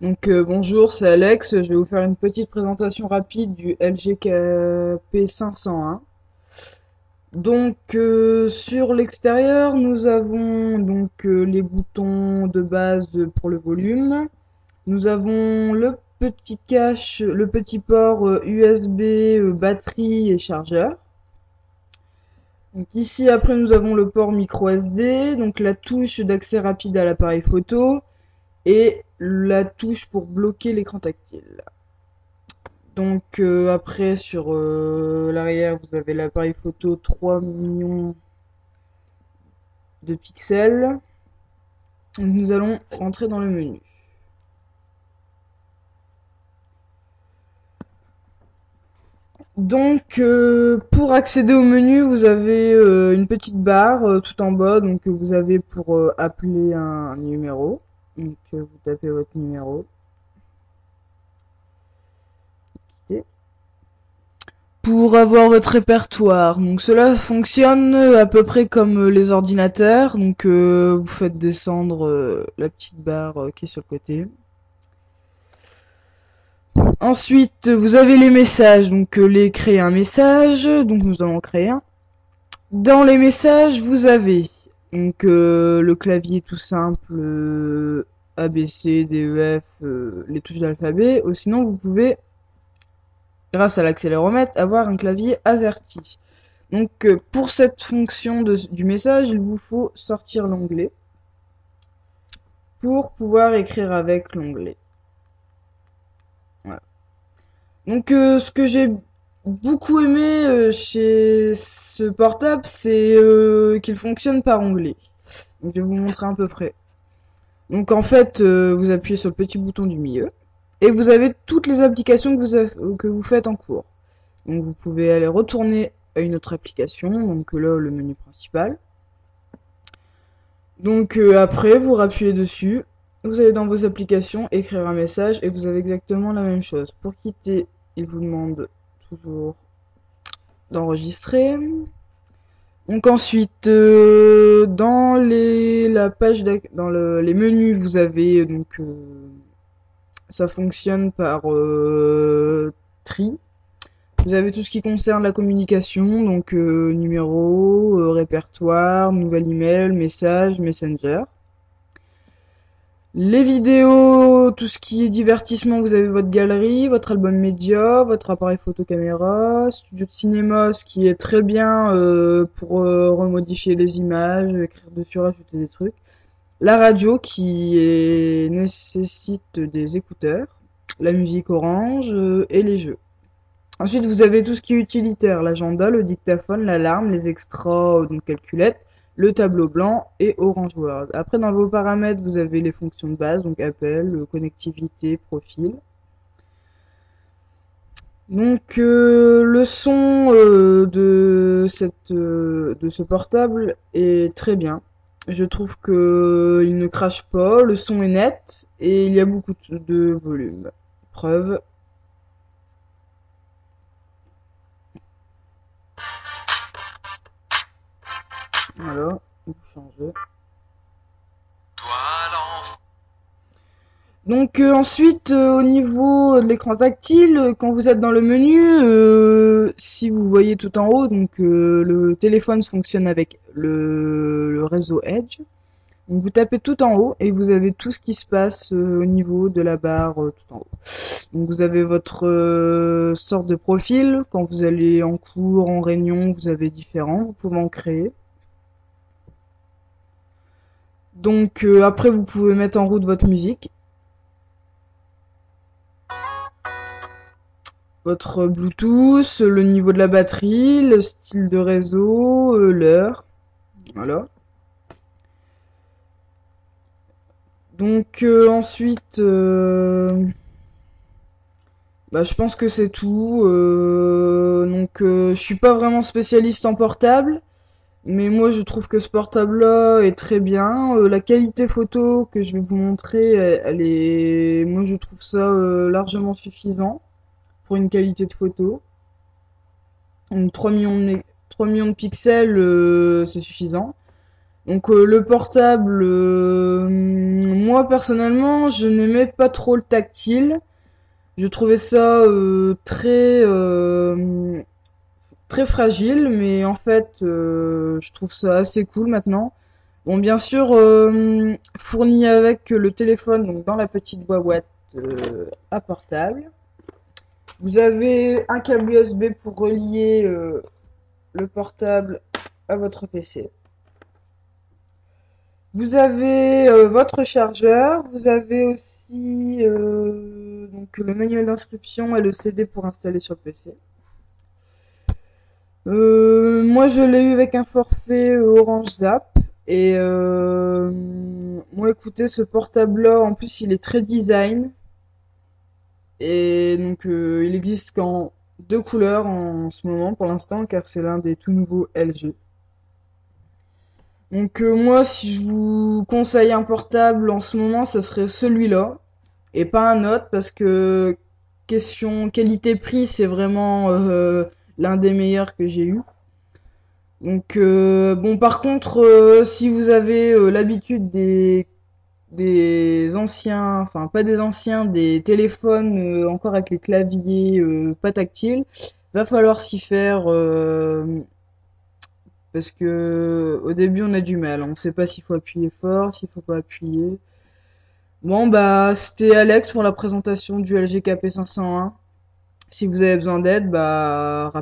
Bonjour, c'est Alex. Je vais vous faire une petite présentation rapide du LG KP 501. Sur l'extérieur, nous avons les boutons de base pour le volume. Nous avons le petit cache, le petit port USB, batterie et chargeur. Donc ici, après, nous avons le port micro SD, donc la touche d'accès rapide à l'appareil photo et la touche pour bloquer l'écran tactile. Après sur l'arrière vous avez l'appareil photo 3 millions de pixels. Donc, nous allons rentrer dans le menu. Pour accéder au menu vous avez une petite barre tout en bas, donc vous avez pour appeler un numéro. Vous tapez votre numéro. Pour avoir votre répertoire. Donc cela fonctionne à peu près comme les ordinateurs. Vous faites descendre la petite barre qui est sur le côté. Ensuite, vous avez les messages. Les créer un message. Donc nous allons créer un. Dans les messages, vous avez le clavier tout simple, A, B, C, D, E, F, les touches d'alphabet. Ou sinon, vous pouvez, grâce à l'accéléromètre, avoir un clavier AZERTY. Pour cette fonction du message, il vous faut sortir l'onglet pour pouvoir écrire avec l'onglet. Voilà. Ce que j'ai beaucoup aimé chez ce portable, c'est qu'il fonctionne par onglet. Donc, je vais vous montrer à peu près. Vous appuyez sur le petit bouton du milieu et vous avez toutes les applications que vous faites en cours. Donc, vous pouvez aller retourner à une autre application. Là, le menu principal. Après, vous rappuyez dessus, vous allez dans vos applications, écrire un message et vous avez exactement la même chose. Pour quitter, il vous demande toujours d'enregistrer. Dans les menus, vous avez ça fonctionne par tri. Vous avez tout ce qui concerne la communication, numéro, répertoire, nouvel email, message, messenger. Les vidéos, tout ce qui est divertissement, vous avez votre galerie, votre album média, votre appareil photo caméra, studio de cinéma, ce qui est très bien pour remodifier les images, écrire dessus, rajouter des trucs. La radio nécessite des écouteurs, la musique orange et les jeux. Ensuite, vous avez tout ce qui est utilitaire, l'agenda, le dictaphone, l'alarme, les extras, calculette, le tableau blanc et Orange Word. Après, dans vos paramètres, vous avez les fonctions de base, donc appel, connectivité, profil. Le son de ce portable est très bien. Je trouve que il ne crache pas, le son est net et il y a beaucoup de volume. Preuve. Voilà, vous changez. Au niveau de l'écran tactile, quand vous êtes dans le menu, si vous voyez tout en haut, le téléphone fonctionne avec le réseau Edge. Donc vous tapez tout en haut et vous avez tout ce qui se passe au niveau de la barre tout en haut. Donc vous avez votre sorte de profil. Quand vous allez en cours, en réunion, vous avez différents. Vous pouvez en créer. Après, vous pouvez mettre en route votre musique. Votre Bluetooth, le niveau de la batterie, le style de réseau, l'heure. Voilà. Je pense que c'est tout. Je suis pas vraiment spécialiste en portable, mais moi je trouve que ce portable-là est très bien. La qualité photo que je vais vous montrer, moi je trouve ça largement suffisant pour une qualité de photo. Donc 3 millions de pixels, c'est suffisant. Donc le portable, moi personnellement, je n'aimais pas trop le tactile. Je trouvais ça très fragile, mais en fait, je trouve ça assez cool maintenant. Bon, bien sûr, fourni avec le téléphone, donc dans la petite boîte à portable. Vous avez un câble USB pour relier le portable à votre PC. Vous avez votre chargeur, vous avez aussi donc le manuel d'inscription et le CD pour installer sur le PC. Moi, je l'ai eu avec un forfait Orange Zap. Et moi, écoutez, ce portable-là, en plus, il est très design. Et donc, il existe qu'en deux couleurs en ce moment, pour l'instant, car c'est l'un des tout nouveaux LG. Donc, moi, si je vous conseille un portable en ce moment, ce serait celui-là. Et pas un autre, parce que question qualité-prix, c'est vraiment l'un des meilleurs que j'ai eu. Donc bon, par contre, si vous avez l'habitude des anciens, enfin pas des anciens, des téléphones encore avec les claviers pas tactiles, va falloir s'y faire parce que au début on a du mal, on sait pas s'il faut appuyer fort, s'il faut pas appuyer. Bon bah c'était Alex pour la présentation du LG KP501. Si vous avez besoin d'aide, bah